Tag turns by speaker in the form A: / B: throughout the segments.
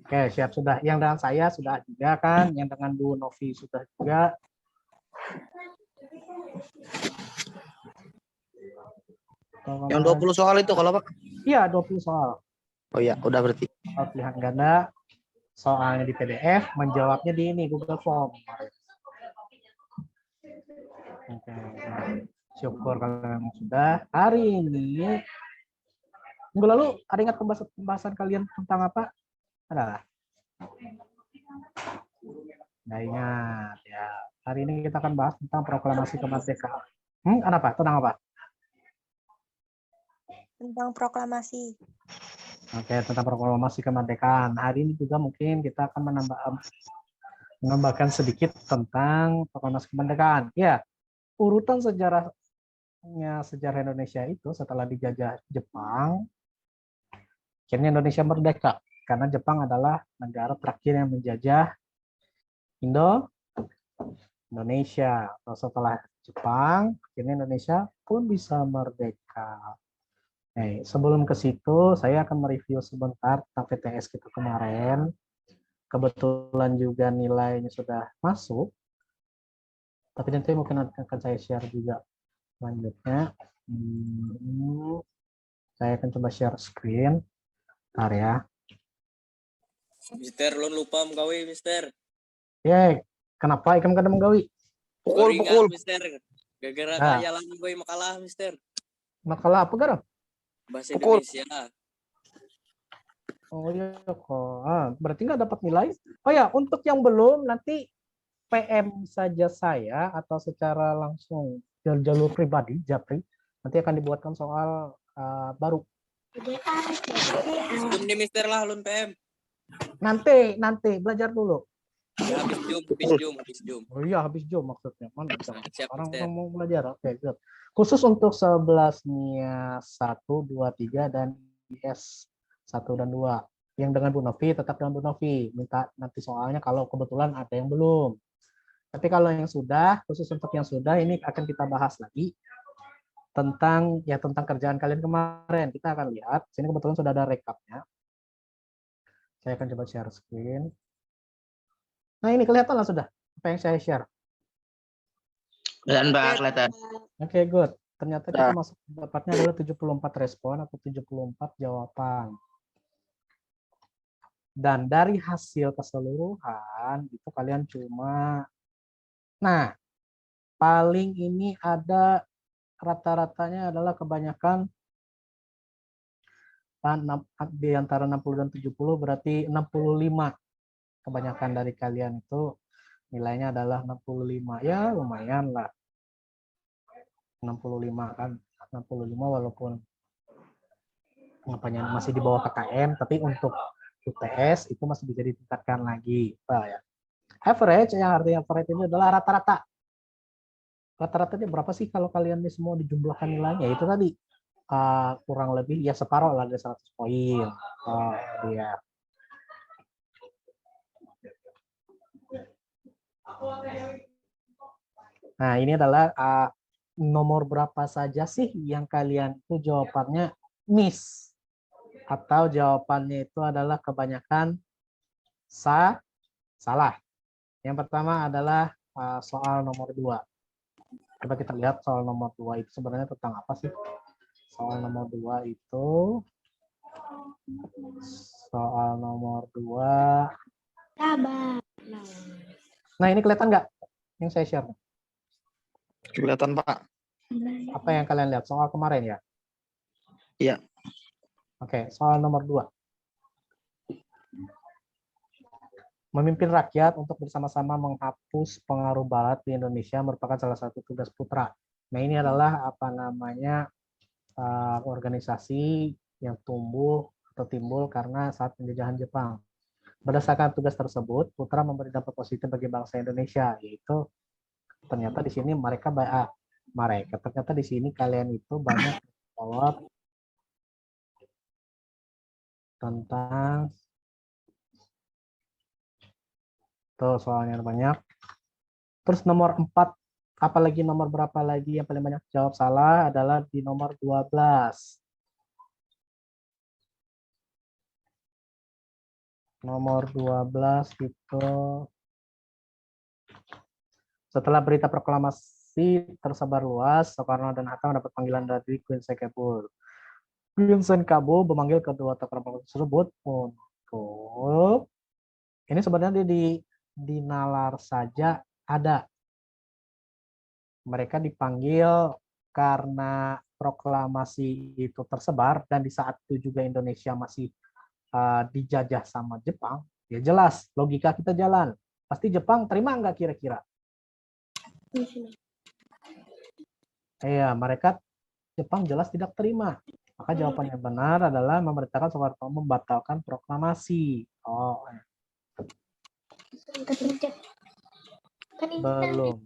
A: Oke, siap sudah. Yang dengan saya sudah juga kan, yang dengan Bu Novi sudah juga.
B: Yang 20 soal itu kalau Pak?
A: Iya, 20 soal.
B: Oh iya, udah berarti.
A: Soal pilihan ganda, soalnya di PDF, menjawabnya di ini Google Form. Oke, syukur kalau sudah. Hari ini, minggu lalu ada ingat pembahasan kalian tentang apa? Ada? Nggak ingat ya. Hari ini kita akan bahas tentang proklamasi kemerdekaan. Apa? Tentang apa?
C: Tentang proklamasi.
A: Oke, tentang proklamasi kemerdekaan. Hari ini juga mungkin kita akan menambahkan sedikit tentang proklamasi kemerdekaan. Ya, urutan sejarah Indonesia itu setelah dijajah Jepang, akhirnya Indonesia merdeka karena Jepang adalah negara terakhir yang menjajah Indonesia. Setelah Jepang, akhirnya Indonesia pun bisa merdeka. Sebelum ke situ, saya akan mereview sebentar tentang PTS kita kemarin. Kebetulan juga nilainya sudah masuk, tapi nanti mungkin akan saya share juga selanjutnya. Saya akan coba share screen. Bentar ya.
D: Mister, lo lupa menggawi, Mister.
A: Kenapa ikan kadang menggawi?
B: Pukul.
D: Mister. Gara-gara kaya lah gue makalah, Mister.
A: Makalah apa garam?
D: Bahasa Indonesia.
A: Oh iya kok. Berarti nggak dapat nilai. Oh ya, untuk yang belum nanti PM saja saya atau secara langsung jalur pribadi, Japri, nanti akan dibuatkan soal baru.
D: Jum nih Mister lah, lun PM.
A: Nanti belajar dulu.
D: Ya, habis jum.
A: Oh iya, habis jum maksudnya. Mana
D: Siap,
A: orang mau belajar. Oke, good. Khusus untuk 11 NIA 1, 2, 3 dan IS 1 dan 2. Yang dengan Bu Novi tetap dengan Bu Novi. Minta nanti soalnya kalau kebetulan ada yang belum. Tapi kalau yang sudah, khusus untuk yang sudah, ini akan kita bahas lagi tentang kerjaan kalian kemarin. Kita akan lihat. Sini kebetulan sudah ada rekapnya. Saya akan coba share screen. Nah, ini kelihatan lah sudah apa yang saya share.
B: Dan Mbak kelihatan.
A: Oke, good. Ternyata kita masuk dapatnya adalah 74 respon atau 74 jawaban. Dan dari hasil keseluruhan itu kalian cuma paling ini ada rata-ratanya adalah kebanyakan di antara 60 dan 70 berarti 65. Kebanyakan dari kalian itu nilainya adalah 65. Ya, lumayan lah. 65 kan. 65 walaupun masih di bawah KKM, tapi untuk UTS itu masih bisa ditingkatkan lagi. Ya. Average, yang artinya average ini adalah rata-rata. Rata-ratanya berapa sih kalau kalian ini semua dijumlahkan nilainya? Itu tadi kurang lebih ya separuh lah dari 100 poin. Dia. Nah, ini adalah nomor berapa saja sih yang kalian itu jawabannya miss. Atau jawabannya itu adalah kebanyakan salah. Yang pertama adalah soal nomor 2. Coba kita lihat soal nomor 2 itu sebenarnya tentang apa sih? Soal nomor 2 itu Nah, ini kelihatan nggak yang saya share?
B: Kelihatan, Pak.
A: Apa yang kalian lihat? Soal kemarin ya?
B: Iya.
A: Oke, soal nomor 2. Memimpin rakyat untuk bersama-sama menghapus pengaruh Barat di Indonesia merupakan salah satu tugas Putra. Nah, ini adalah organisasi yang tumbuh atau timbul karena saat penjajahan Jepang. Berdasarkan tugas tersebut, Putra memberi dampak positif bagi bangsa Indonesia, yaitu ternyata di sini ternyata di sini kalian itu banyak jawab tentang soalnya banyak. Terus nomor 4, apalagi nomor berapa lagi yang paling banyak jawab salah adalah di nomor 12. Nomor 12 itu setelah berita proklamasi tersebar luas, Soekarno dan Hatta mendapat panggilan dari Queen Sekebul. Queen Sekebul memanggil kedua tokoh proklamasi tersebut untuk ini sebenarnya di nalar saja ada. Mereka dipanggil karena proklamasi itu tersebar dan di saat itu juga Indonesia masih dijajah sama Jepang. Ya jelas, logika kita jalan. Pasti Jepang terima nggak kira-kira? Iya, mereka Jepang jelas tidak terima. Maka jawaban yang benar adalah memerintahkan Soekarno membatalkan proklamasi. Oh, belum.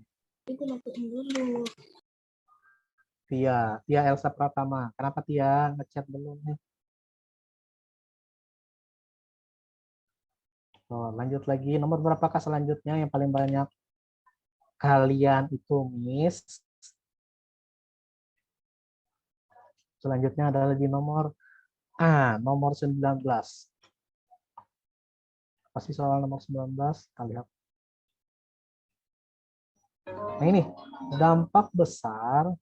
A: Tia Elsa Pratama. Kenapa Tia ngechat belum nih? Oh, lanjut lagi. Nomor berapakah selanjutnya yang paling banyak kalian itu miss? Selanjutnya adalah di nomor nomor 19. Pasti soal nomor 19, kita lihat. Nah ini, dampak besar.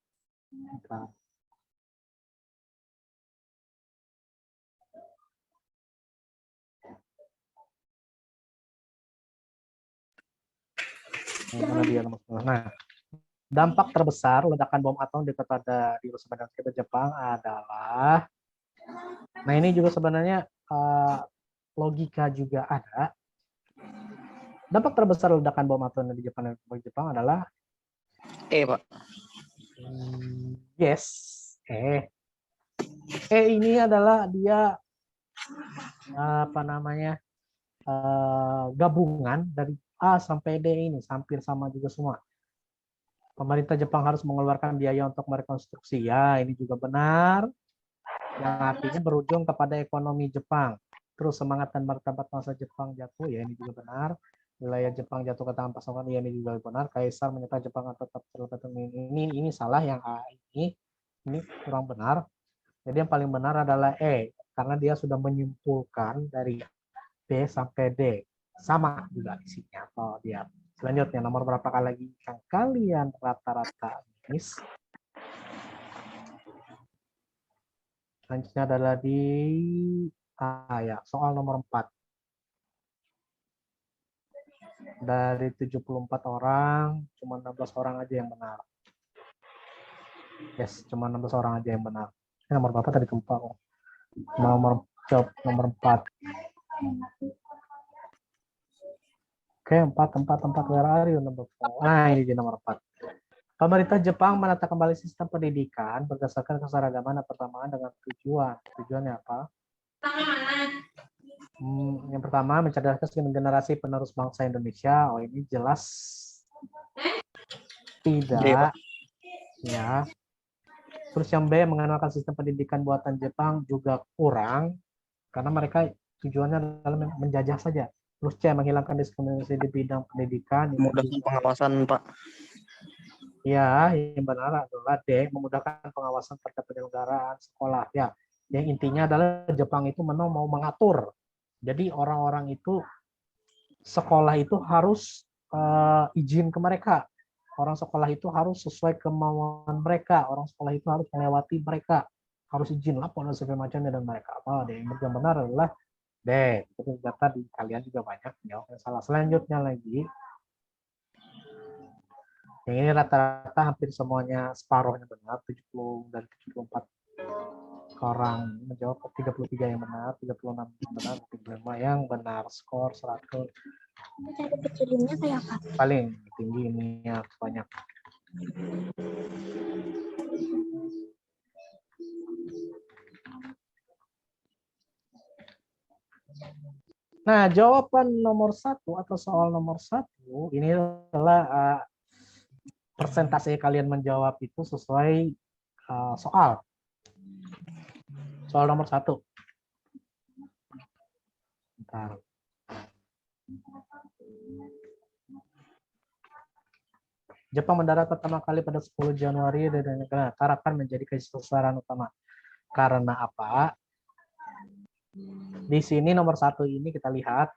A: Nah, dampak terbesar ledakan bom atom di kota di Hiroshima dan Nagasaki Jepang adalah, nah ini juga sebenarnya logika juga ada. Dampak terbesar ledakan bom atom di Jepang adalah
B: Pak.
A: Yes. Ini adalah dia gabungan dari A sampai D ini, hampir sama juga semua. Pemerintah Jepang harus mengeluarkan biaya untuk merekonstruksi. Ya, ini juga benar. Yang artinya berujung kepada ekonomi Jepang. Terus semangat dan martabat bangsa Jepang jatuh. Ya, ini juga benar. Wilayah Jepang jatuh ke tangan pasukan. Ya, ini juga benar. Kaisar menyerah Jepang tetap terlibat. Ini salah yang A ini kurang benar. Jadi yang paling benar adalah E. Karena dia sudah menyimpulkan dari B sampai D. Sama juga isinya. Oh, dia. Selanjutnya, nomor berapa kali lagi yang kalian rata-rata miss? Selanjutnya adalah di soal nomor 4. Dari 74 orang, cuma 16 orang aja yang benar. Yes, cuma 16 orang aja yang benar. Ini nomor berapa tadi lupa kok. Nomor 4. Oke, 4 where are you, nomor 4. Nah, ini di nomor 4. Pemerintah Jepang menata kembali sistem pendidikan berdasarkan keseragaman dan persamaan dengan tujuan. Tujuannya apa? Yang pertama, mencerdaskan generasi penerus bangsa Indonesia. Oh, ini jelas tidak. Ya. Terus yang B, mengenalkan sistem pendidikan buatan Jepang juga kurang. Karena mereka tujuannya adalah menjajah saja. Terus C, menghilangkan diskriminasi di bidang pendidikan.
B: Memudahkan pengawasan, Pak.
A: Ya, yang benar adalah D, memudahkan pengawasan terhadap penyelenggaraan sekolah. Ya, yang intinya adalah Jepang itu mau mengatur. Jadi orang-orang itu sekolah itu harus izin ke mereka. Orang sekolah itu harus sesuai kemauan mereka. Orang sekolah itu harus melewati mereka. Harus izin lapor dan segala macamnya dan mereka. Yang benar adalah D. Itu data di kalian juga banyak jawab yang salah. Selanjutnya lagi, yang ini rata-rata hampir semuanya separuhnya benar, 70 dari 74 orang menjawab, 33 yang benar, 36 yang benar, 35 yang benar, skor 100. Paling tinggi ini ya banyak. Nah, jawaban nomor 1 atau soal nomor 1 ini adalah persentase kalian menjawab itu sesuai soal. Soal nomor 1. Bentar. Jepang mendarat pertama kali pada 10 Januari dan Tarakan menjadi sasaran utama. Karena apa? Di sini nomor 1 ini kita lihat.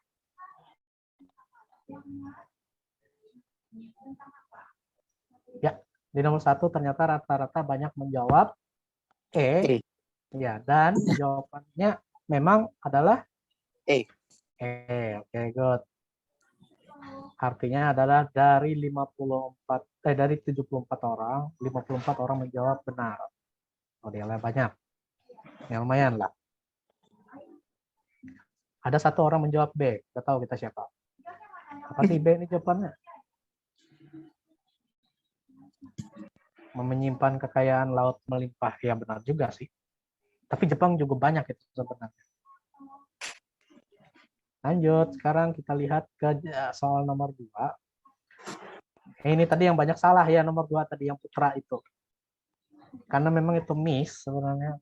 A: Ya, di nomor 1 ternyata rata-rata banyak menjawab E.
B: E.
A: Ya, dan jawabannya memang adalah
B: E.
A: Oke, good. Artinya adalah dari 74 orang, 54 orang menjawab benar. Oh, dia banyak. Ya, lumayan lah. Ada 1 orang menjawab B. Kita tahu kita siapa. Apa sih B ini jawabannya? Menyimpan kekayaan laut melimpah. Ya, benar juga sih. Tapi Jepang juga banyak itu sebenarnya. Lanjut, sekarang kita lihat ke soal nomor 2. Ini tadi yang banyak salah ya, nomor 2 tadi yang putra itu. Karena memang itu miss sebenarnya.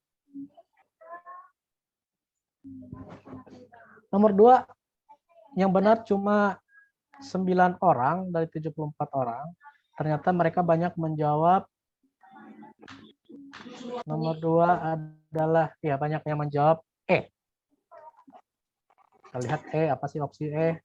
A: Nomor 2, yang benar cuma 9 orang dari 74 orang. Ternyata mereka banyak menjawab. Nomor 2 adalah, ya banyak yang menjawab E. Kita lihat E, apa sih opsi E?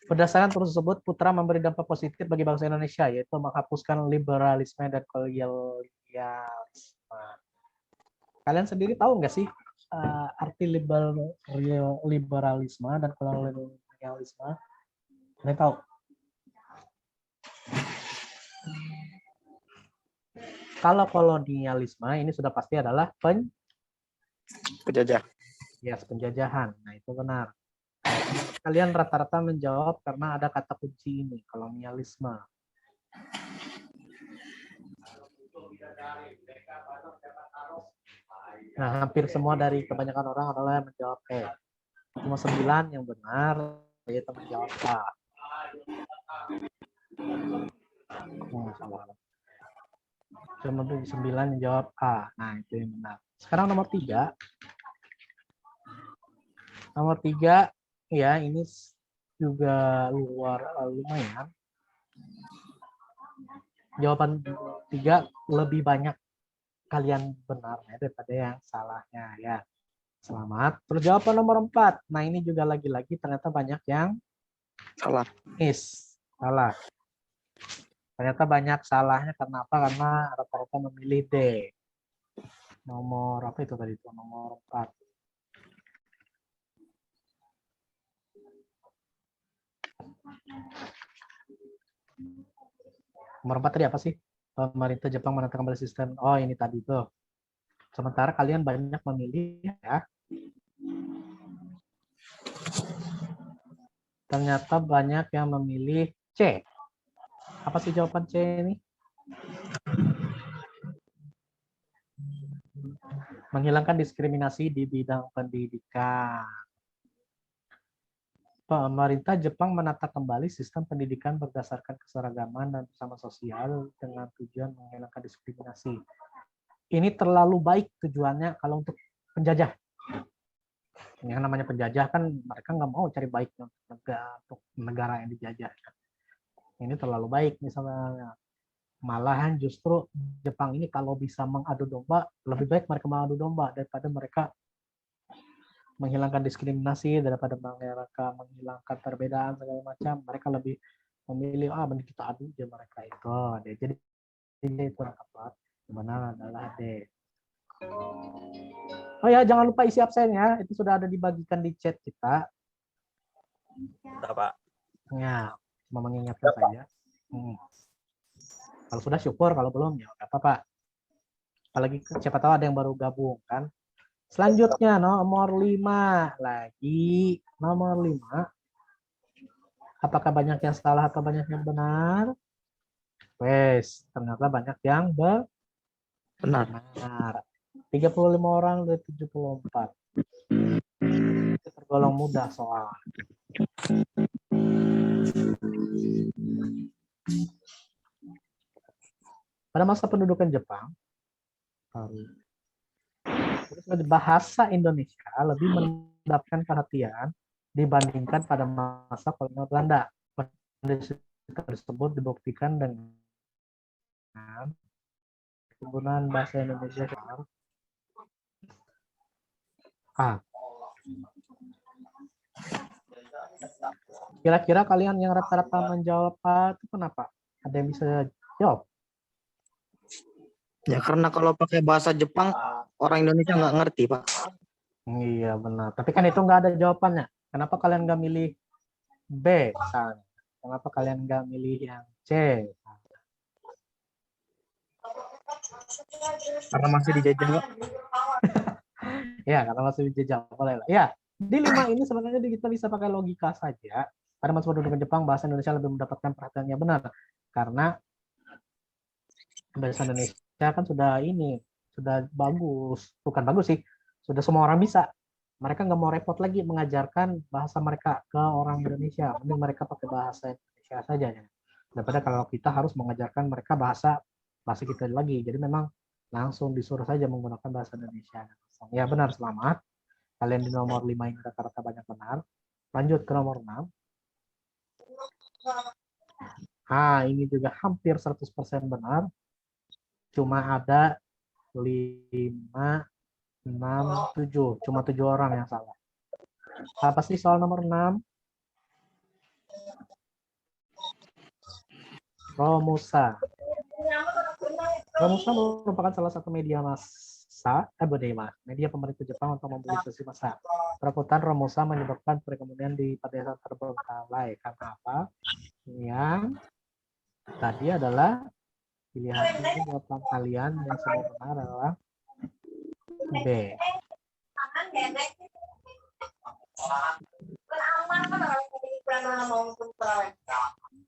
A: Berdasarkan tersebut, Putra memberi dampak positif bagi bangsa Indonesia, yaitu menghapuskan liberalisme dan kolonialisme. Kalian sendiri tahu nggak sih arti liberalisme dan kolonialisme? Kalian tahu? Kalau kolonialisme ini sudah pasti adalah
B: Penjajah.
A: penjajahan. Nah, itu benar. Kalian rata-rata menjawab karena ada kata kunci ini, kolonialisme. Nah, hampir semua dari kebanyakan orang adalah menjawab E. Cuma 9 yang benar, yaitu menjawab A. Cuma 9 yang jawab A. Nah, itu yang benar. Sekarang nomor 3. Nomor 3, ya ini juga lumayan. Jawaban 3 lebih banyak kalian benarnya daripada yang salahnya ya. Selamat. Terus jawaban nomor 4. Nah, ini juga lagi-lagi ternyata banyak yang
B: Salah.
A: Salah. Ternyata banyak salahnya karena apa? Karena rata-rata memilih D. Nomor apa itu tadi? Nomor 4. Nomor 4 tadi apa sih? Pemerintah Jepang menetapkan kembali sistem. Oh, ini tadi tuh. Sementara kalian banyak memilih ya. Ternyata banyak yang memilih C. Apa sih jawaban C ini? Menghilangkan diskriminasi di bidang pendidikan. Pemerintah Jepang menata kembali sistem pendidikan berdasarkan keseragaman dan bersama sosial dengan tujuan menghilangkan diskriminasi. Ini terlalu baik tujuannya kalau untuk penjajah. Yang namanya penjajah kan mereka nggak mau cari baik untuk negara yang dijajah. Ini terlalu baik misalnya. Malahan justru Jepang ini kalau bisa mengadu domba, lebih baik mereka mengadu domba daripada mereka menghilangkan diskriminasi, daripada mereka menghilangkan perbedaan segala macam. Mereka lebih memilih mending kita adu aja mereka itu. Jadi itu yang tepat. Benar adalah D. Oh ya, jangan lupa isi absennya. Itu sudah ada dibagikan di chat kita.
D: Udah, Pak.
A: Ya, cuma mengingatkan saja. Kalau sudah syukur, kalau belum ya nggak apa-apa. Apalagi siapa tahu ada yang baru gabung kan. Selanjutnya nomor 5 lagi. Nomor 5. Apakah banyak yang salah atau banyak yang benar? Wes, ternyata banyak yang
B: Benar.
A: 35 orang dari 74. Itu tergolong mudah soal. Pada masa pendudukan Jepang, bahasa Indonesia lebih mendapatkan perhatian dibandingkan pada masa kolonial Belanda. Kondisi tersebut dibuktikan dengan penggunaan bahasa Indonesia. Ah, kira-kira kalian yang rata-rata menjawab A itu kenapa? Ada yang bisa jawab?
B: Ya karena kalau pakai bahasa Jepang orang Indonesia nggak ngerti, Pak.
A: Iya benar. Tapi kan itu nggak ada jawabannya. Kenapa kalian nggak milih B misalnya? Kenapa kalian nggak milih yang C?
B: Karena masih dijajah, Pak.
A: Ya, karena masih dijajah. Boleh lah. Ya, di 5 ini sebenarnya kita bisa pakai logika saja. Pada masa pendudukan Jepang, bahasa Indonesia lebih mendapatkan perhatiannya benar. Karena bahasa Indonesia kan sudah bagus. Bukan bagus sih, sudah semua orang bisa. Mereka nggak mau repot lagi mengajarkan bahasa mereka ke orang Indonesia. Mending mereka pakai bahasa Indonesia saja. Ya. Daripada kalau kita harus mengajarkan mereka bahasa kita lagi. Jadi memang langsung disuruh saja menggunakan bahasa Indonesia. Ya benar, selamat. Kalian di nomor 5 ini rata-rata banyak benar. Lanjut ke nomor 6. Nah, ini juga hampir 100% benar. Cuma ada 5, 6, 7. Cuma 7 orang yang salah. Apa sih soal nomor 6? Romusa. Romusa merupakan salah satu media media pemerintah Jepang untuk memobilisasi massa. Perekrutan Romusa menyebabkan perekonomian di pedesaan terbengkalai. Karena apa? Yang tadi adalah pilihan ini jawaban kalian yang sudah benar adalah B.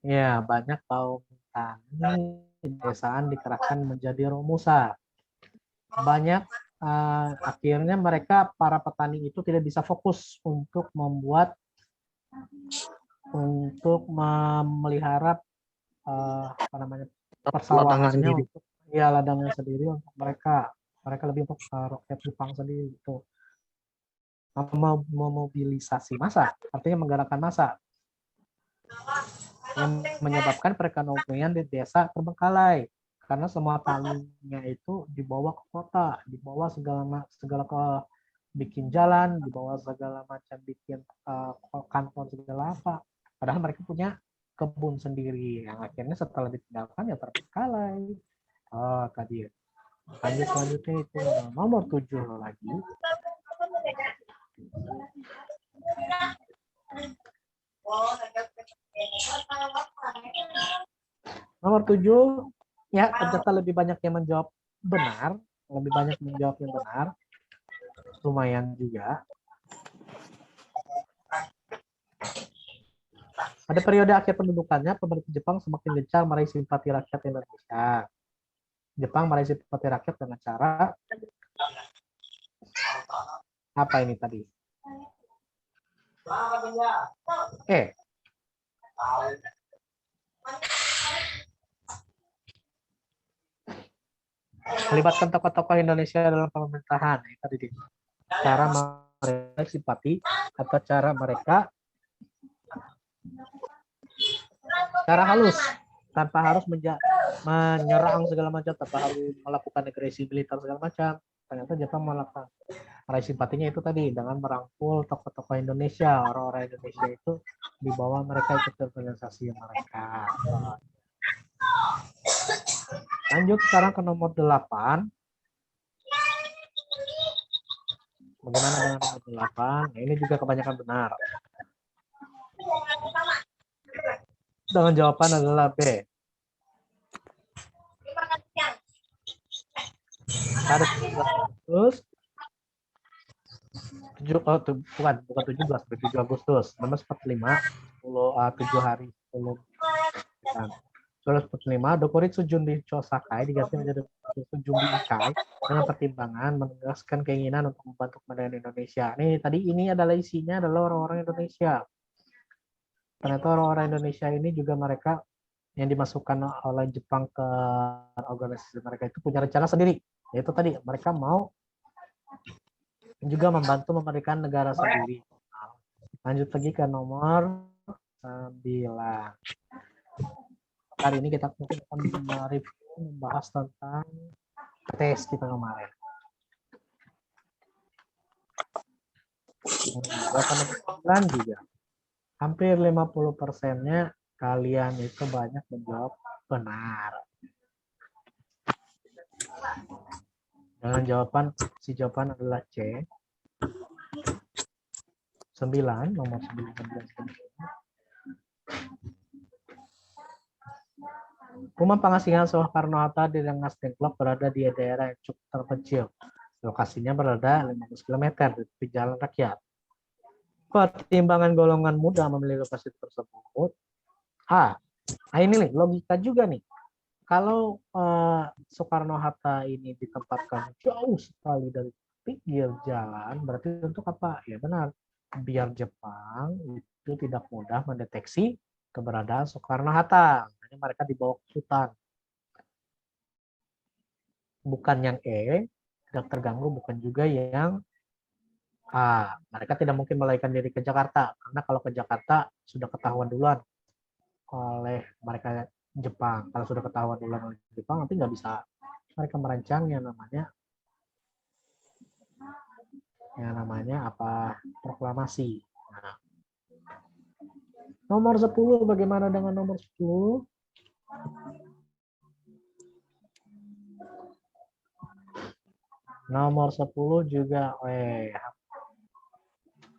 A: Ya, banyak kaum tani di pedesaan dikerahkan menjadi Romusa. Banyak akhirnya para petani itu tidak bisa fokus untuk memelihara persawahannya untuk ladangnya sendiri untuk mereka lebih untuk rakyat Jepang sendiri itu memobilisasi massa, artinya menggerakkan massa yang menyebabkan perekonomian di desa terbengkalai karena semua taninya itu dibawa ke kota, dibawa segala ke bikin jalan, dibawa segala macam bikin kantor segala apa. Padahal mereka punya kebun sendiri yang akhirnya setelah ditinggalkan ya terbengkalai. Oh, tadi. Selanjutnya itu nomor 7 lagi. Nomor 7, ya ternyata lebih banyak yang menjawab benar, lumayan juga. Pada periode akhir pendudukannya, pemerintah Jepang semakin gencar meraih simpati rakyat Indonesia. Jepang meraih simpati rakyat dengan cara apa ini tadi? Melibatkan tokoh-tokoh Indonesia dalam pemerintahan. Tadi cara meraih simpati atau cara mereka cara halus tanpa harus menyerang segala macam, tanpa harus melakukan agresi militer segala macam. Ternyata Jepang meraih simpatinya itu tadi dengan merangkul tokoh-tokoh Indonesia, orang-orang Indonesia itu dibawa mereka ikut organisasi mereka. Lanjut sekarang ke nomor 8. Bagaimana dengan nomor 8? Nah, ini juga kebanyakan benar. Dengan jawaban adalah B. Pada 17 bukan 17, 7 Agustus 1945, 7 hari sebelum 1945, Dokuritsu Junri Chosakai diganti menjadi Dokuritsu Junri Ikai dengan pertimbangan menegaskan keinginan untuk membantu kemerdekaan Indonesia. Ini adalah isinya adalah orang-orang Indonesia. Ternyata orang-orang Indonesia ini juga mereka yang dimasukkan oleh Jepang ke organisasi mereka itu punya rencana sendiri. Yaitu tadi mereka mau juga membantu memerdekakan negara sendiri. Lanjut lagi ke nomor 9. Hari ini kita mungkin akan membahas tentang tes kita kemarin. Jawaban nomor 9 juga. Hampir 50%-nya kalian itu banyak menjawab benar. Dengan jawaban adalah C. 9, nomor 9. Rumah pengasingan Soekarno-Hatta di Rengas Dengklok berada di daerah yang cukup terpencil. Lokasinya berada 15 km di jalan rakyat. Pertimbangan golongan muda memilih lokasi tersebut. Ini nih logika juga nih. Kalau Soekarno-Hatta ini ditempatkan jauh sekali dari pinggir jalan, berarti untuk apa? Ya benar, biar Jepang itu tidak mudah mendeteksi keberadaan Soekarno-Hatta. Makanya mereka dibawa ke hutan. Bukan yang tidak terganggu, bukan juga yang mereka tidak mungkin melarikan diri ke Jakarta, karena kalau ke Jakarta sudah ketahuan duluan oleh mereka Jepang. Kalau sudah ketahuan duluan oleh Jepang, nanti nggak bisa mereka merancang yang namanya proklamasi. Nah, nomor 10, bagaimana dengan nomor 10? Nomor 10 juga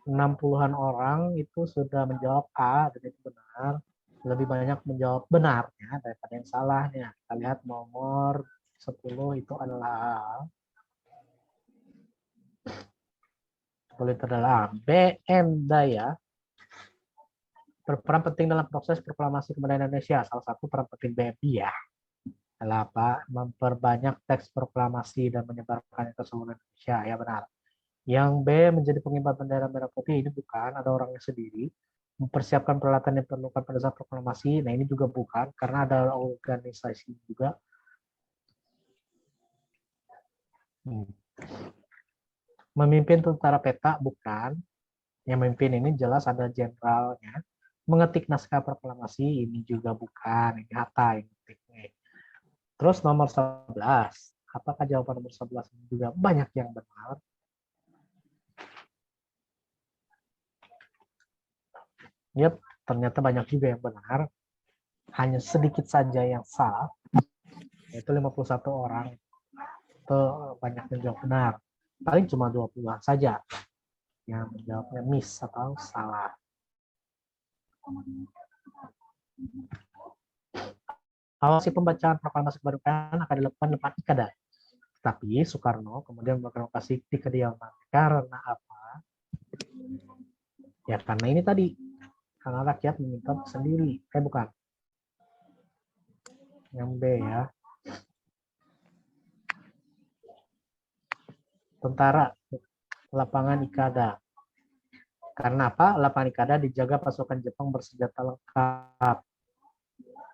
A: 60-an orang itu sudah menjawab A, dan itu benar. Lebih banyak menjawab benarnya daripada yang salahnya. Kita lihat nomor 10 itu adalah B. M. Daya berperan penting dalam proses proklamasi kemerdekaan Indonesia. Salah satu peran penting BMI adalah apa? Memperbanyak teks proklamasi dan menyebarkannya ke seluruh Indonesia. Ya benar. Yang B, menjadi pengibar bendera merah putih, ini bukan, ada orangnya sendiri. Mempersiapkan peralatan yang diperlukan pada saat proklamasi, nah ini juga bukan, karena ada organisasi juga. Memimpin tentara peta, bukan. Yang memimpin ini jelas ada jenderalnya. Mengetik naskah proklamasi, ini juga bukan, ini Hatta yang mengetiknya. Terus nomor 11, apakah jawaban nomor 11 ini juga banyak yang benar? Yap, ternyata banyak juga yang benar. Hanya sedikit saja yang salah, yaitu 51 orang. Itu banyak yang jawab benar. Paling cuma 20-an saja yang menjawabnya miss atau salah. Awasi pembacaan proklamasi kemerdekaan akan dilakukan di depan Ikada. Tapi Soekarno kemudian berlokasi di kediaman. Karena apa? Ya karena ini tadi. Karena rakyat meminta sendiri. Bukan. Yang B ya. Tentara lapangan Ikada. Karena apa? Lapangan Ikada dijaga pasukan Jepang bersenjata lengkap.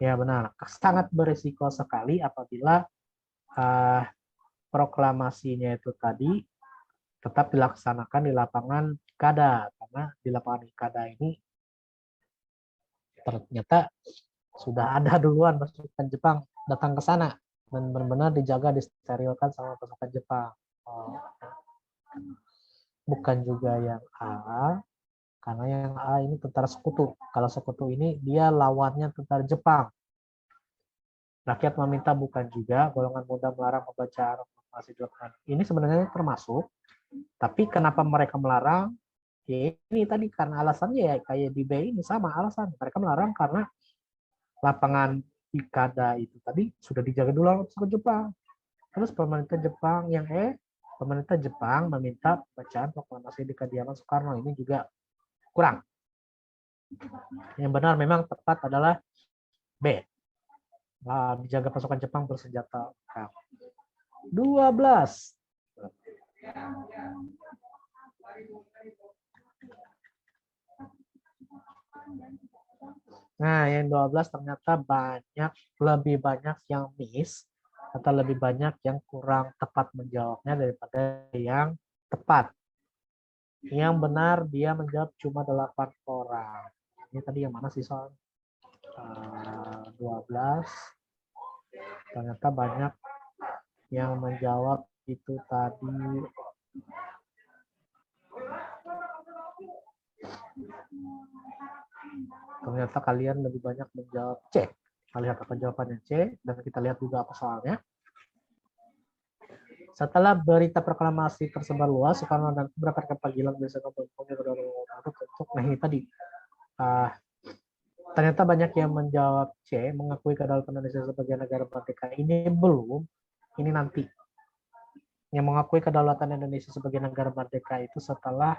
A: Ya benar. Sangat berisiko sekali apabila proklamasinya itu tadi tetap dilaksanakan di lapangan Ikada. Karena di lapangan Ikada ini ternyata sudah ada duluan pasukan Jepang datang ke sana dan benar-benar dijaga, disterilkan sama pasukan Jepang. Bukan juga yang A, karena yang A ini tentara sekutu. Kalau sekutu ini dia lawannya tentara Jepang. Rakyat meminta, bukan juga. Golongan muda melarang membaca proklamasi di lapangan. Ini sebenarnya termasuk, tapi kenapa mereka melarang? Ya, ini tadi karena alasannya ya kayak di B ini sama alasan. Mereka melarang karena lapangan Ikada itu tadi sudah dijaga dulu oleh pasukan Jepang. Terus pemerintah Jepang yang pemerintah Jepang meminta bacaan proklamasi di kediaman Soekarno, ini juga kurang. Yang benar memang tepat adalah B. Dijaga pasukan Jepang bersenjata lengkap. 12. Nah, yang 12 ternyata lebih banyak yang miss atau lebih banyak yang kurang tepat menjawabnya daripada yang tepat. Yang benar dia menjawab cuma 8 orang. Ini tadi yang mana sih soal 12? Ternyata banyak Yang menjawab itu tadi ternyata kalian lebih banyak menjawab C. Kita lihat apa jawabannya C, dan kita lihat juga apa soalnya. Setelah berita proklamasi tersebar luas, Soekarno dan berangkat ke panggilan biasa untuk. Nah ini tadi. Ternyata banyak yang menjawab C, mengakui kedaulatan Indonesia sebagai negara merdeka. Ini belum, ini nanti. Yang mengakui kedaulatan Indonesia sebagai negara merdeka itu setelah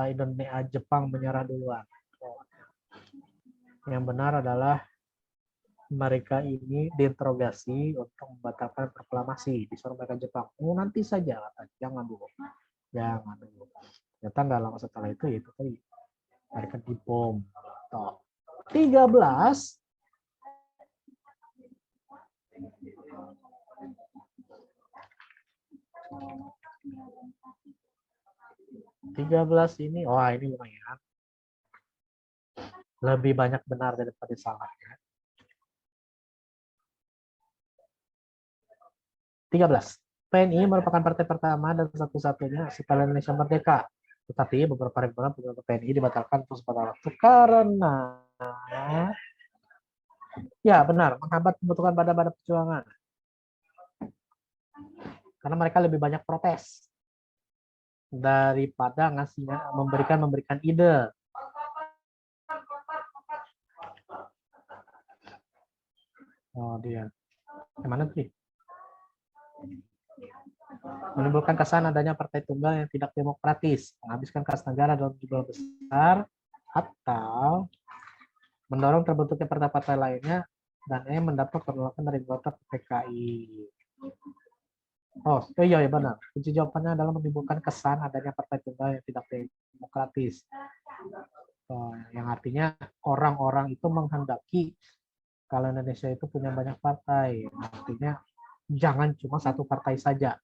A: Indonesia Jepang menyerah duluan. Yang benar adalah mereka ini diinterogasi untuk membatalkan proklamasi, disuruh mereka Jepang. Oh, nanti saja, jangan dulu. Jangan dulu. Ternyata nggak lama setelah itu tadi mereka dibom. 13 ini, wah ini lumayan. Lebih banyak benar daripada salahnya. 13. PNI merupakan partai pertama dan satu-satunya setelah Indonesia merdeka. Tetapi beberapa PNI dibatalkan terus pada waktu karena ya benar menghambat pembentukan badan-badan perjuangan. Karena mereka lebih banyak protes daripada memberikan ide. Oh dia, gimana sih? Menimbulkan kesan adanya partai tunggal yang tidak demokratis, menghabiskan kas negara dalam jumlah besar, atau mendorong terbentuknya partai-partai lainnya dan mendapat penolakan dari anggota PKI. Oh iya benar. Kunci jawabannya adalah menimbulkan kesan adanya partai tunggal yang tidak demokratis. Yang artinya orang-orang itu menghendaki kalau Indonesia itu punya banyak partai, artinya jangan cuma satu partai saja.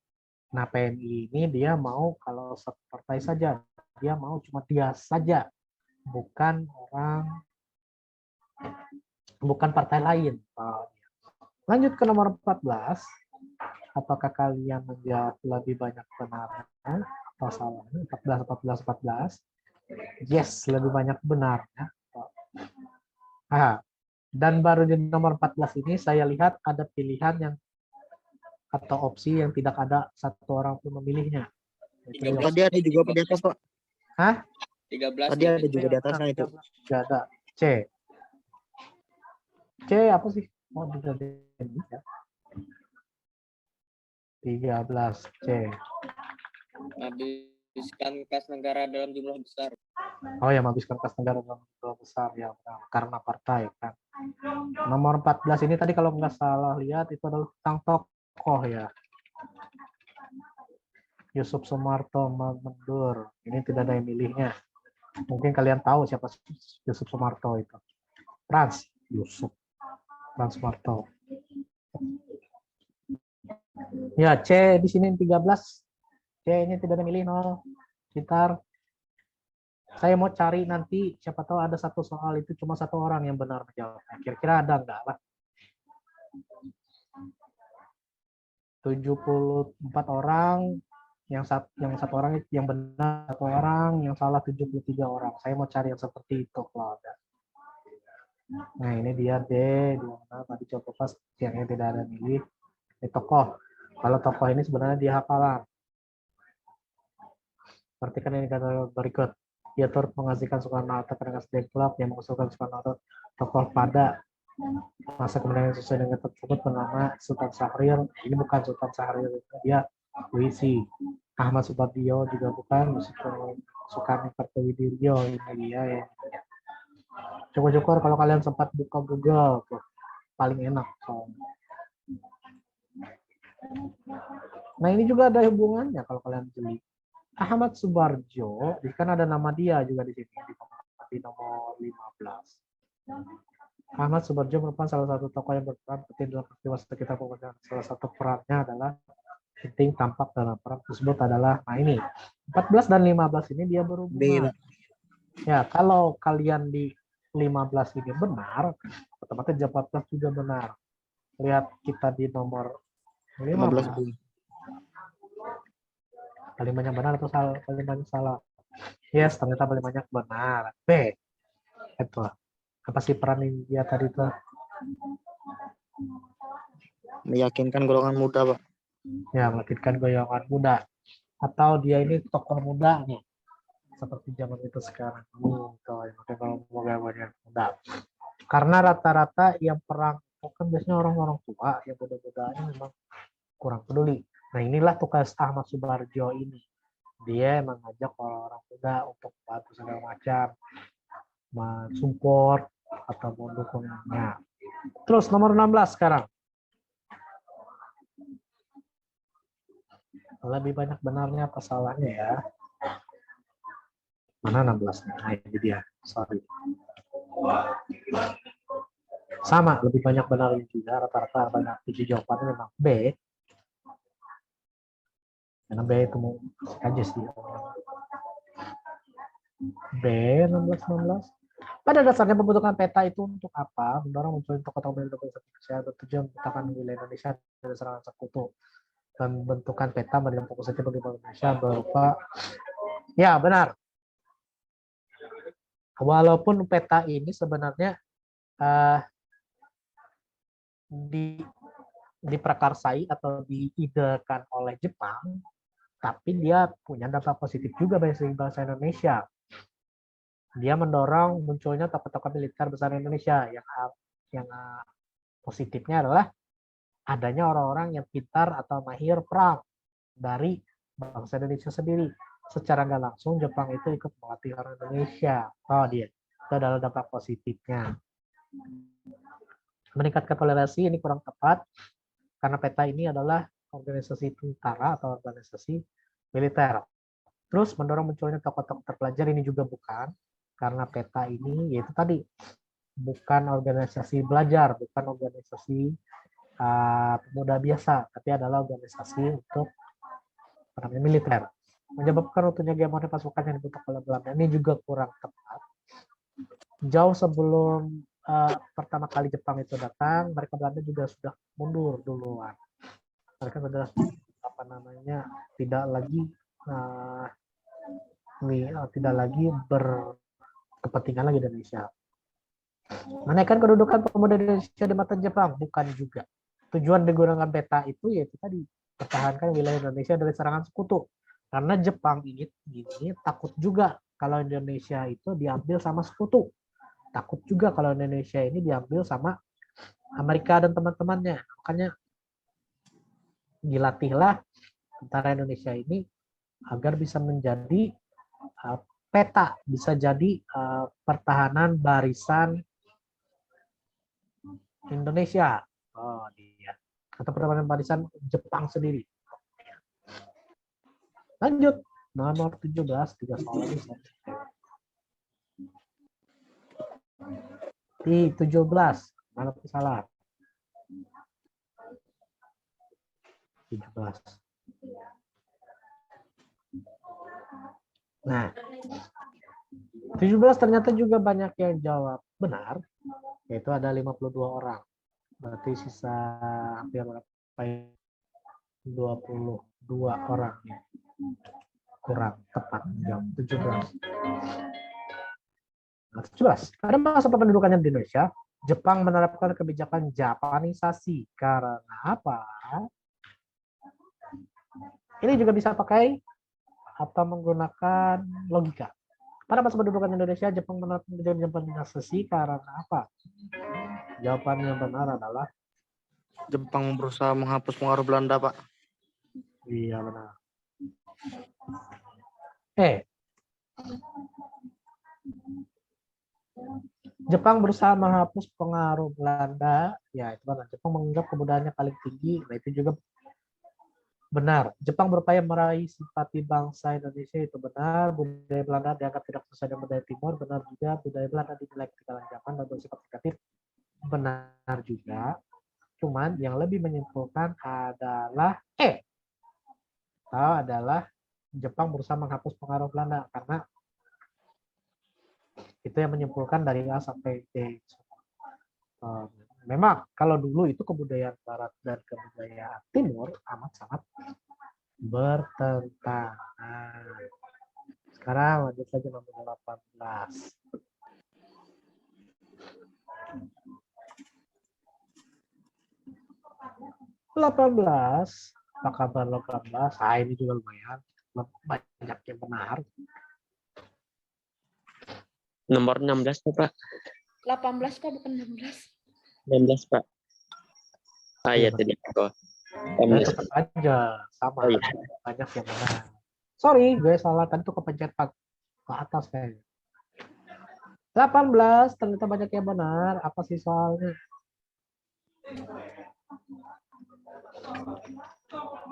A: Nah PNI ini dia mau kalau satu partai saja, dia mau cuma dia saja, bukan partai lain. Lanjut ke nomor 14. Apakah kalian menjawab lebih banyak benar atau salah? 14. Yes, lebih banyak benarnya. Dan baru di nomor 14 ini saya lihat ada pilihan yang atau opsi yang tidak ada satu orang pun memilihnya.
B: Tadi ada juga di atas, Pak.
A: Hah?
D: 13.
B: Tadi ada juga di atasnya itu.
A: Tidak ada. C. C apa sih? Oh, tidak bisa. 13 C.
D: Menghabiskan kas negara dalam jumlah besar.
A: Oh ya, menghabiskan kas negara dalam jumlah besar ya, karena partai kan. Nomor 14 ini tadi kalau nggak salah lihat itu adalah tentang tokoh ya. Yusuf Sumarto mundur. Ini tidak ada yang milihnya. Mungkin kalian tahu siapa Yusuf Sumarto itu. Frans Sumarto. Ya, C di sini 13. C ini tidak ada milih, 0. Sekitar saya mau cari nanti, siapa tahu ada satu soal itu cuma satu orang yang benar menjawab. Kira-kira ada enggak lah? 74 orang, yang satu orang yang benar, satu orang, yang salah 73 orang. Saya mau cari yang seperti itu kalau ada. Nah ini dia D, di mana tadi coba pas yang tidak ada milih. Tokoh. Kalau tokoh ini sebenarnya dia hafalan. Perhatikan ini kata berikut. Ia turut mengasihkan Soekarno-Hatta ke Nasdem Club yang mengusulkan Soekarno-Hatta tokoh pada masa kemudian sesuai dengan tersebut bernama Sultan Syahrir. Ini bukan Sultan Syahrir, dia puisi. Ahmad Subardio juga bukan, Soekarno Kartowidirjo ini dia ya. Syukur-syukur kalau kalian sempat buka Google tuh, paling enak soalnya. Nah ini juga ada hubungannya kalau kalian jeli. Ahmad Subarjo, kan ada nama dia juga di sini di nomor 15. Ahmad Subarjo merupakan salah satu tokoh yang berperan penting dalam peristiwa sekitar pemerintah. Salah satu perannya adalah penting tampak dalam peran tersebut adalah, nah ini 14 dan 15 ini dia berhubungan. Ya kalau kalian di 15 ini benar, otomatis 14 juga benar. Lihat kita di nomor
B: 15
A: 15.
B: B.
A: Paling banyak benar atau salah? Paling banyak salah. Yes, ternyata paling banyak benar. B. Itu. Apa sih peran India tadi tuh?
B: Meyakinkan golongan muda, Pak.
A: Ya, meyakinkan golongan muda. Atau dia ini tokoh muda nih. Seperti zaman itu sekarang. Tuh, yang kalau golongan muda. Karena rata-rata yang perang kan biasanya orang-orang tua, yang muda-mudanya memang kurang peduli. Nah, inilah tugas Ahmad Subarjo ini. Dia mengajak orang-orang muda untuk bantu segala macam, mensupport atau mendukungnya. Terus nomor 16 sekarang. Lebih banyak benarnya apa salahnya ya? Mana 16-nya? Nah, ini dia. Sorry. Sama, lebih banyak benarnya juga. Rata-rata banyak 7 jawabannya memang B. Karena B itu mau aja sih. B 16. Pada dasarnya pembentukan peta itu untuk apa? Mendorong munculnya tokoh-tokoh Indonesia bertujuan menciptakan wilayah Indonesia dari serangan sekutu. Dan bentukan peta berdampak positif bagi Indonesia berupa ya benar. Walaupun peta ini sebenarnya diprakarsai atau diidekan oleh Jepang, tapi dia punya dampak positif juga bagi bangsa Indonesia. Dia mendorong munculnya tokoh-tokoh militer besar Indonesia yang positifnya adalah adanya orang-orang yang pintar atau mahir perang dari bangsa Indonesia sendiri. Secara nggak langsung Jepang itu ikut melatih orang Indonesia. Oh dia, itu adalah dampak positifnya. Meningkatkan toleransi ini kurang tepat karena peta ini adalah organisasi tentara atau organisasi militer. Terus mendorong munculnya tokoh-tokoh terpelajar ini juga bukan, karena peta ini yaitu tadi bukan organisasi belajar, bukan organisasi pemuda biasa, tapi adalah organisasi untuk militer. Menyebabkan runtuhnya hegemoni pasukan yang dibentuk oleh Belanda ini juga kurang tepat. Jauh sebelum pertama kali Jepang itu datang, mereka Belanda juga sudah mundur duluan. Mereka sudah tidak lagi berkepentingan lagi di Indonesia. Menaikkan kedudukan pemuda Indonesia di mata Jepang bukan juga. Tujuan digunakan peta itu yaitu tadi pertahankan wilayah Indonesia dari serangan sekutu. Karena Jepang ini takut juga kalau Indonesia itu diambil sama sekutu. Takut juga kalau Indonesia ini diambil sama Amerika dan teman-temannya. Makanya dilatihlah tentara Indonesia ini agar bisa menjadi peta, bisa jadi pertahanan barisan Indonesia. Oh, dia. Atau pertahanan barisan Jepang sendiri. Lanjut. Nomor 17, 3 soal lagi. Di 17, mana salah? 17. Nah, 17 ternyata juga banyak yang jawab benar, yaitu ada 52 orang. Berarti sisa hampir 22 orang ya. Kurang tepat jawab 17. Nah, 17. Pada masa pendudukannya di Indonesia, Jepang menerapkan kebijakan Japanisasi. Karena apa? Ini juga bisa pakai atau menggunakan logika. Pada masa pendudukan Indonesia, Jepang menerapkan kebijakan Japanisasi karena apa? Jawaban yang benar adalah
B: Jepang berusaha menghapus pengaruh Belanda, Pak.
A: iya benar. Jepang berusaha menghapus pengaruh Belanda. Ya, itu benar. Jepang menganggap kebudayaannya paling tinggi. Nah, itu juga benar. Jepang berupaya meraih simpati bangsa Indonesia. Itu benar. Budaya Belanda dianggap tidak sesuai dengan budaya Timur. Benar juga. Budaya Belanda dinilai ketinggalan zaman dan bersifat negatif. Benar juga. Cuman yang lebih menyimpulkan adalah adalah Jepang berusaha menghapus pengaruh Belanda karena itu yang menyimpulkan dari A sampai D. Memang kalau dulu itu kebudayaan barat dan kebudayaan timur amat sangat bertentangan. Sekarang lanjut saja nomor 18. 18. Apa kabar 18? Ah, ini juga lumayan. Banyak yang benar.
E: Nomor 16 tuh, Pak.
F: 18 Pak, bukan 16.
E: 16, Pak. Ah,
A: Iya,
E: ya tadi. Oh,
A: Nah,
E: 16.
A: tetap aja sama.
E: Oh, iya.
A: Banyak yang benar. Sorry, gue salah. Tadi tuh kepencet ke atas kayaknya. 18, ternyata banyak yang benar. Apa sih soalnya?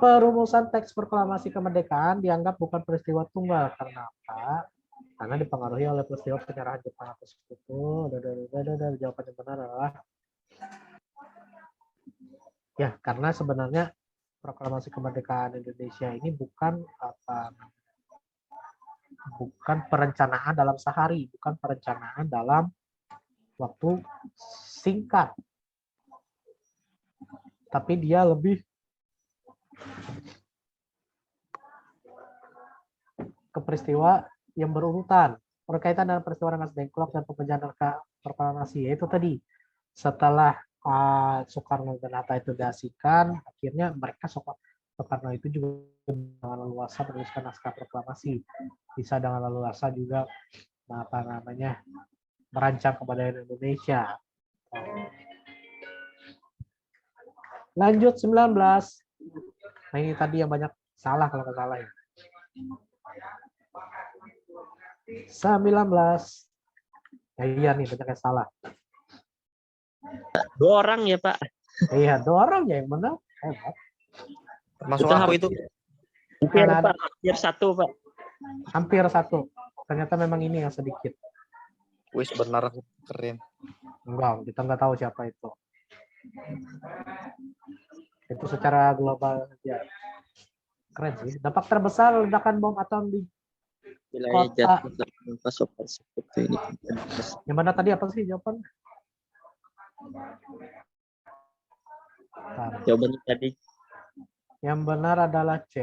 A: Perumusan teks proklamasi kemerdekaan dianggap bukan peristiwa tunggal. Karena apa? Karena dipengaruhi oleh peristiwa penyerahan Jepang atas sekutu. Jawaban yang benar adalah ya, karena sebenarnya proklamasi kemerdekaan Indonesia ini bukan perencanaan dalam sehari, bukan perencanaan dalam waktu singkat, tapi dia lebih ke peristiwa yang berurutan, berkaitan dengan peristiwa Rengas Dengklok dan pemecahan proklamasi, yaitu tadi setelah Soekarno dan Hatta itu diasingkan, akhirnya mereka Soekarno itu juga dengan leluasa menuliskan naskah proklamasi, bisa dengan leluasa juga merancang kemerdekaan Indonesia. Lanjut 19. Nah, ini tadi yang banyak salah kalau nggak salah ya. 19. Ya, iya nih banyak yang salah.
E: 2 orang ya, Pak.
A: Iya, 2 orang ya yang benar. Hebat.
B: Termasuk
E: Itu
B: aku itu.
E: Hampir,
A: Nah,
E: Pak. Hampir 1, Pak.
A: Hampir 1. Ternyata memang ini yang sedikit.
B: Wis benar, keren.
A: Enggak, kita nggak tahu siapa itu. Itu secara global ya. Keren sih. Dampak terbesar ledakan bom atom di
E: Wilayah
A: Kota.
E: jatuh tanpa sopir seperti ini.
A: yang mana tadi apa sih jawaban?
E: Jawabannya tadi
A: Yang benar adalah C,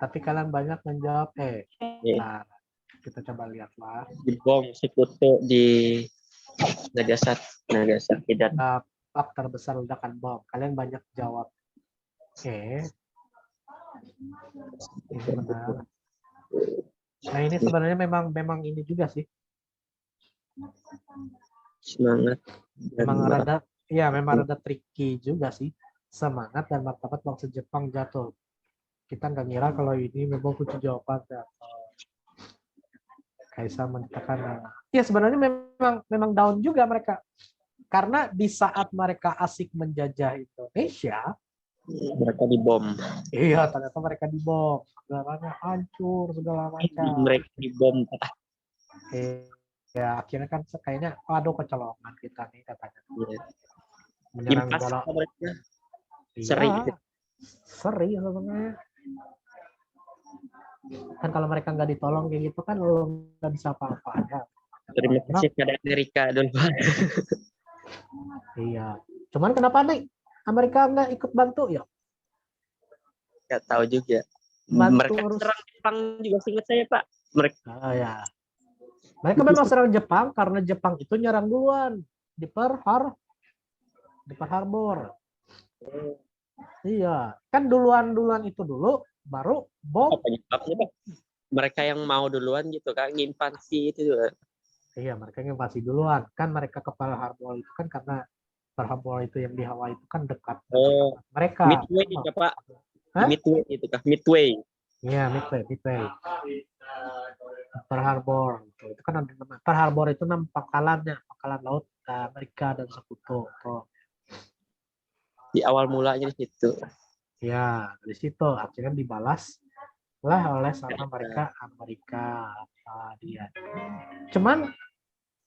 A: tapi kalian banyak menjawab E. Nah, kita coba lihatlah.
E: di bom sekutu di Nagasaki dan
A: Dampak terbesar ledakan bom. Kalian banyak jawab E. Ini benar. Nah, ini sebenarnya memang ini juga sih.
E: semangat dan
A: Memang rada tricky juga sih. Semangat dan martabat bangsa Jepang jatuh. Kita nggak ngira kalau ini memang kunci jawaban. Kaisar menyatakan, ya sebenarnya memang down juga mereka. Karena di saat mereka asik menjajah Indonesia,
E: mereka dibom.
A: iya ternyata mereka dibom, segalanya hancur segala macam.
E: Mereka dibom.
A: Ya akhirnya kan kayaknya aduh kecolongan kita nih katanya.
E: Iya.
A: Menyerang
E: Impas
A: bola.
E: mereka.
A: Iya,
E: Seri.
A: seri sebenarnya. Kan kalau mereka nggak ditolong kayak gitu kan lo nggak bisa apa-apa ya.
E: Terima kasih pada Amerika dulu.
A: Iya. Cuman kenapa nih Amerika nggak ikut bantu ya?
E: Nggak tahu juga.
A: Bantu
E: Mereka serang Jepang juga seingat saya, Pak. Mereka
A: ya. Mereka memang serang Jepang karena Jepang itu nyerang duluan di Pearl Harbor. Iya, kan duluan itu dulu, baru bom.
E: apa penyebabnya, Pak? Mereka yang mau duluan gitu kan, nginvasi itu juga.
A: Iya, mereka invasi duluan. Kan mereka ke Pearl Harbor itu kan karena Pearl Harbor itu yang di Hawaii itu kan dekat.
E: Oh,
A: Mereka.
E: Midway ya, Pak.
A: Hah?
E: Midway itu kah? Midway.
A: Iya, Midway. Pearl Harbor. Itu kan ada nama. Pearl Harbor itu nama pangkalan laut Amerika dan sekutu. Tuh.
E: Di awal mulanya di situ.
A: Ya, dari situ akhirnya dibalas lah oleh sama Amerika dia. Cuman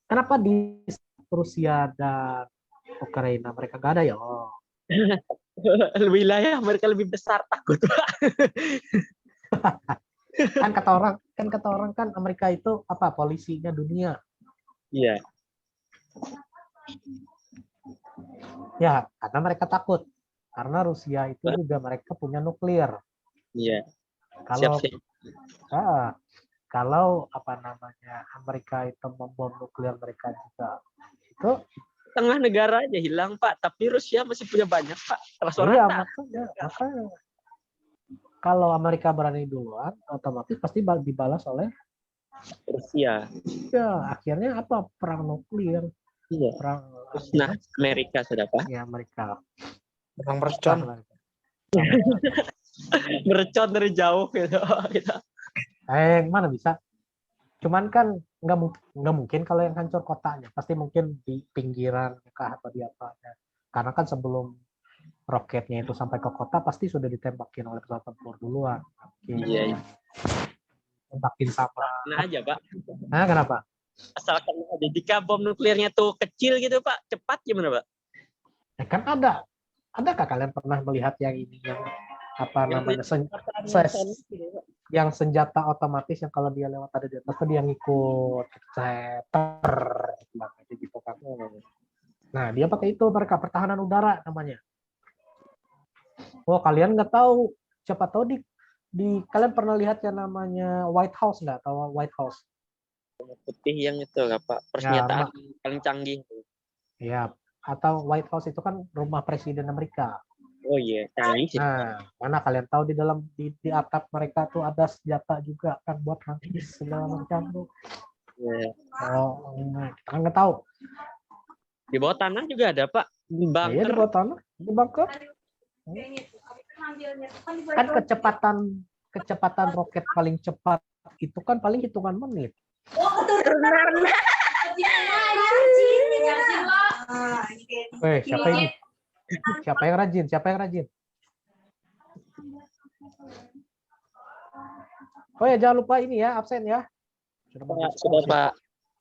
A: kenapa di Rusia dan Ukraina mereka nggak ada ya? Oh.
E: Wilayah mereka lebih besar, takut.
A: kan kata orang kan Amerika itu apa polisinya dunia.
E: Iya.
A: Ya, karena mereka takut. Karena Rusia itu juga mereka punya nuklir.
E: Iya.
A: Kalau
E: Siap-siap.
A: kalau apa namanya Amerika itu membom nuklir mereka juga, itu
E: Tengah negara aja hilang, Pak. Tapi Rusia masih punya banyak, Pak. Terasa
A: iya
E: rata.
A: makanya kalau Amerika berani duluan, otomatis pasti dibalas oleh
E: Rusia.
A: ya akhirnya apa perang nuklir,
E: Iya.
A: perang
E: Nah, Amerika sudah, Pak.
A: ya Amerika.
B: Bang mercon.
E: Mercon dari jauh gitu. Gitu.
A: Mana bisa? Cuman kan nggak mungkin kalau yang hancur kotanya, pasti mungkin di pinggiran kah atau di apanya. Karena kan sebelum roketnya itu sampai ke kota pasti sudah ditembakin oleh pesawat tempur duluan.
E: Iya.
A: Tembakin sama.
E: Nah aja, Pak.
A: Nah, kenapa?
E: Asalkan ada jika bom nuklirnya tuh kecil gitu, Pak. Cepat gimana, Pak?
A: Kan ada. Adakah kalian pernah melihat yang ini yang apa namanya yang senjata otomatis yang kalau dia lewat ada di atas tuh dia ngikut gitu kan. Nah, dia pakai itu mereka pertahanan udara namanya. Oh, kalian nggak tahu, siapa tahu di kalian pernah lihat yang namanya White House nggak? Tahu White House?
E: Putih yang itu, Pak. Pernyataan paling canggih.
A: Ya, atau White House itu kan rumah presiden Amerika.
E: Oh iya, canggih sih.
A: Nah, mana kalian tahu di dalam di atap mereka tuh ada senjata juga kan buat nangkis segala macam tuh.
E: Yeah.
A: Oh, kita kan nggak tahu.
E: Di bawah tanah juga ada, Pak. Bunker.
A: Iya, di bawah tanah, di bunker. Kan kecepatan roket paling cepat itu kan paling hitungan menit. Siapa ini? Siapa yang rajin? Siapa yang rajin? Oh ya, jangan lupa ini ya, absen ya.
E: Sudah Pak.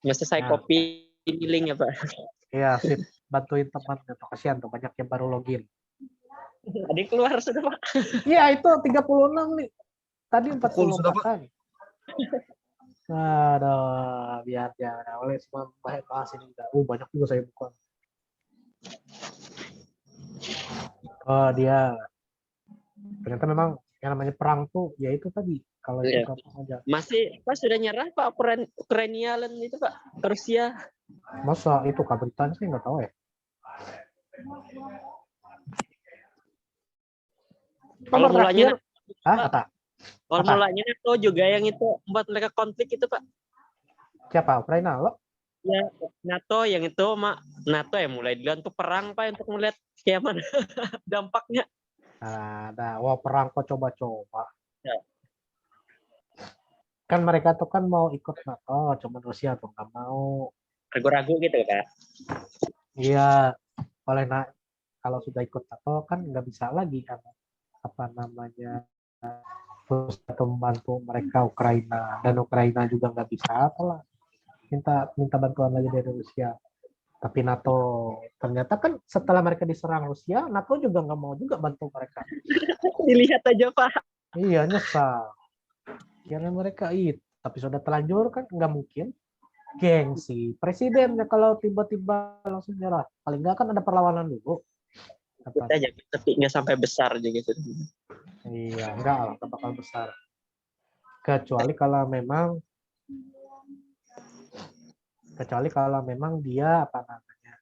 E: Masa saya copy link ya, Pak.
A: Iya, sip. Bantuin teman. Kasihan tuh, banyak yang baru login.
E: Tadi keluar sudah, Pak.
A: Iya, itu 36 nih. Tadi 44 kan. Aduh, biar oleh semua bahas ini enggak. Banyak juga saya buka. Oh, dia ternyata memang yang namanya perang tuh ya itu tadi kalau itu gampang aja.
E: Masih Pak sudah nyerah Pak Ukraina itu Pak ke Rusia.
A: Masa itu kabritan sih nggak tahu ya.
E: Kalau mulanya
A: apa?
E: Kalau mulanya NATO juga yang itu membuat mereka konflik itu Pak.
A: Siapa? Ukraina lo?
E: Ya NATO yang itu NATO yang mulai duluan tuh perang Pak untuk melihat kayak mana dampaknya.
A: Ada, wah perang kok coba-coba.
E: Ya.
A: Kan mereka tuh kan mau ikut NATO, cuman Rusia tuh nggak mau.
E: Ragu-ragu gitu Kak.
A: Iya, kalau sudah ikut NATO kan nggak bisa lagi kan apa namanya terus membantu mereka Ukraina dan Ukraina juga nggak bisa apalah minta bantuan lagi dari Rusia. Tapi NATO ternyata kan setelah mereka diserang Rusia, NATO juga nggak mau juga bantu mereka.
E: Dilihat aja Pak.
A: Iya nyesal. Karena mereka tapi sudah terlanjur kan nggak mungkin. Gengsi presidennya kalau tiba-tiba langsung nyerah. Paling nggak kan ada perlawanan dulu.
E: Kita aja, tapi nggak sampai besar aja gitu.
A: Iya, nggak lah, bakal besar. Kecuali kalau memang dia apa namanya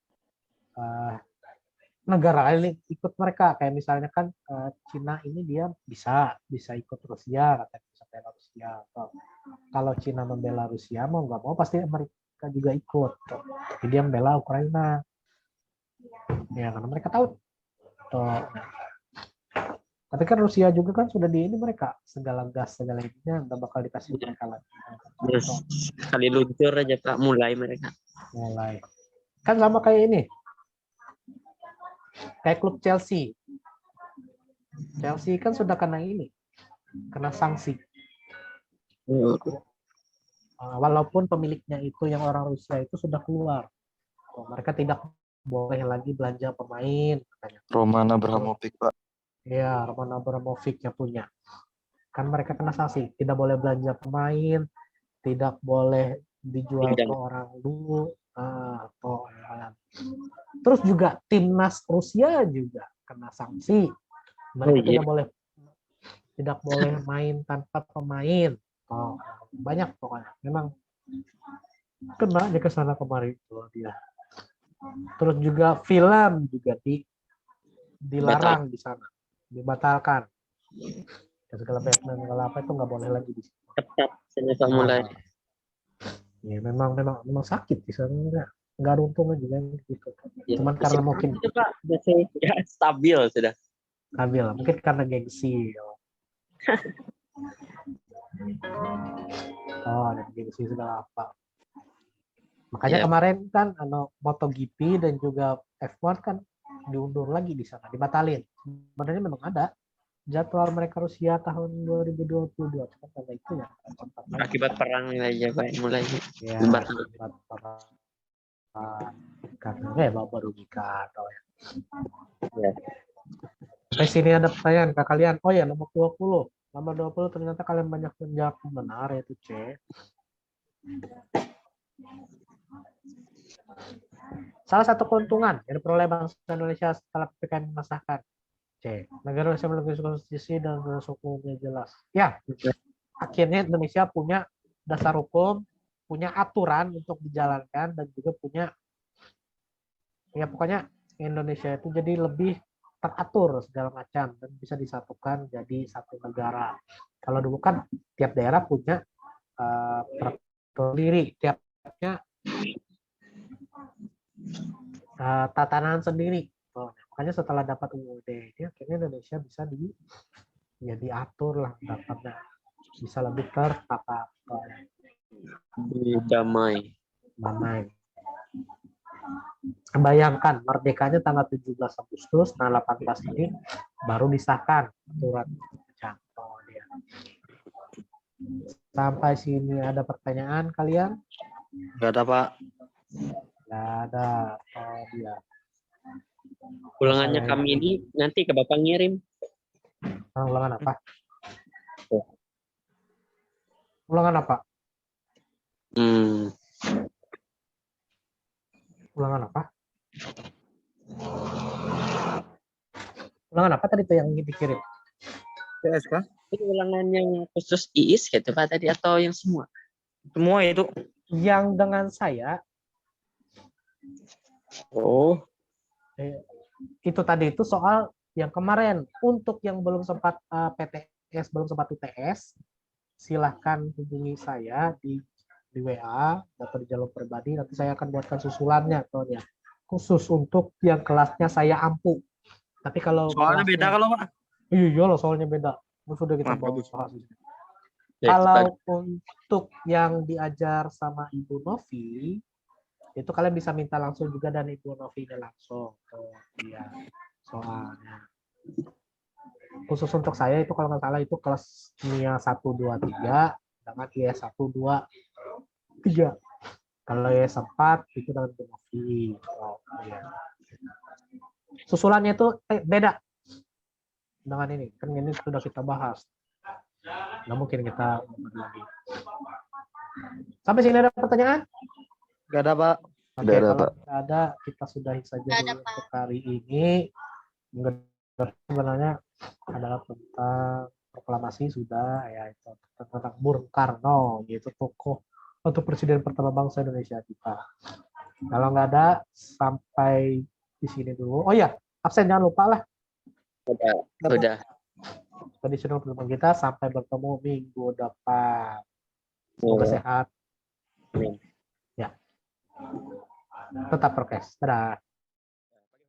A: negara lain ikut mereka, kayak misalnya kan Cina ini dia bisa ikut Rusia, katanya bisa bela Rusia. Kalau Cina membela Rusia mau nggak mau pasti Amerika juga ikut. Jadi dia membela Ukraina. Ya karena mereka tahu. Tapi kan Rusia juga kan sudah di ini mereka segala gas segala ininya nggak bakal dikasih mereka lagi.
E: Kali luncur aja Pak mulai mereka.
A: Mulai. Kan sama kayak ini. Kayak klub Chelsea. Chelsea kan sudah kena sanksi. Walaupun pemiliknya itu yang orang Rusia itu sudah keluar. Mereka tidak boleh lagi belanja pemain.
G: Roman Abramovich, Pak.
A: Ya, Roman Abramovich yang punya. Kan mereka kena sanksi. Tidak boleh belanja pemain. Tidak boleh dijual ke orang dulu. Oh, ya. Terus juga timnas Rusia juga kena sanksi. Mereka
E: iya.
A: tidak boleh main tanpa pemain. Oh, banyak pokoknya. Memang kena aja ke sana kemari tuh dia. Terus juga film juga dilarang di sana, dibatalkan. Segala Batman, segala apa itu nggak boleh lagi di situ.
E: Ketat sejak mulai.
A: Ya memang sakit di sana, nggak ada untungnya juga gitu.
E: Ya,
A: Cuman karena mungkin
E: itu Pak, ya, stabil sudah.
A: stabil, mungkin karena gengsi. Ada gengsi segala apa. Makanya
E: Ya.
A: kemarin kan MotoGP dan juga F1 kan diundur lagi di sana, dibatalin. Sebenarnya memang ada jadwal mereka Rusia tahun 2022, cuma karena itu ya sempat
E: Akibat perang aja Pak mulai.
A: ya
E: Dibatalin.
A: akibat perang karena merugikan.
E: Ya.
A: Sampai sini ada pertanyaan ke kalian. Oh ya, nomor 20. Nomor 20 ternyata kalian banyak menjawab benar, yaitu C. Salah satu keuntungan yang diperoleh bangsa Indonesia setelah PPKM mengesahkan. C. Negara Indonesia memiliki konstitusi dan hukumnya jelas. Ya, akhirnya Indonesia punya dasar hukum, punya aturan untuk dijalankan, dan juga punya, ya pokoknya Indonesia itu jadi lebih teratur segala macam dan bisa disatukan jadi satu negara. Kalau dulu kan tiap daerah punya peraturan sendiri, tiapnya tatanan sendiri. Makanya setelah dapat UUD ini akhirnya Indonesia bisa diatur lah, dapatnya bisa lebih tertata,
E: Damai.
A: Bayangkan merdekanya tanggal 17 Agustus, nah 18 ini baru disahkan aturan. Contohnya. Sampai sini ada pertanyaan kalian?
B: Nggak ada, Pak.
A: Nggak ada. Oh, dia.
E: Ulangannya kami ini nanti ke Bapak ngirim.
A: Ulangan apa? Ulangan apa? Ulangan apa? Ulangan apa tadi tuh yang dikirim?
B: PSK?
E: Itu ulangan yang khusus IIS gitu Pak tadi atau yang semua?
B: Semua itu.
A: Yang dengan saya.
E: Oh.
A: Itu tadi itu soal yang kemarin. Untuk yang belum sempat PTS, belum sempat UTS, silahkan hubungi saya di WA atau di jalur pribadi. Nanti saya akan buatkan susulannya, Tonya. Khusus untuk yang kelasnya saya ampuh. Tapi kalau
B: Soalnya beda kalau Pak.
A: Iya loh, soalnya beda. Sudah kita
B: bagus.
A: bahas.
E: Ya,
A: Kalau untuk yang diajar sama Ibu Novi, itu kalian bisa minta langsung juga dan Ibu Novi-nya langsung. Iya, soalnya. Khusus untuk saya itu kalau nggak salah itu kelas NIA 1, 2, 3, dengan IS 1, 2, 3. Kalau IS 4 itu dengan Ibu Novi. Iya. Susulannya itu beda dengan ini. Kan ini sudah kita bahas. Nggak mungkin kita lagi. Sampai sini ada pertanyaan?
B: Nggak ada, Pak.
A: Oke,
G: Nggak ada,
A: kalau
G: Pak.
A: nggak ada, kita sudahi saja
C: Nggak ada,
A: dulu untuk hari ini. Sebenarnya adalah tentang proklamasi sudah, ya itu tentang Bung Karno, yaitu tokoh untuk presiden pertama bangsa Indonesia kita. Kalau nggak ada, sampai di sini dulu. Oh ya, absen jangan lupa lah.
E: Udah.
A: Tradisional pertemuan kita, sampai bertemu minggu depan. Semoga sehat. Ya. Tetap prokes. Dadah.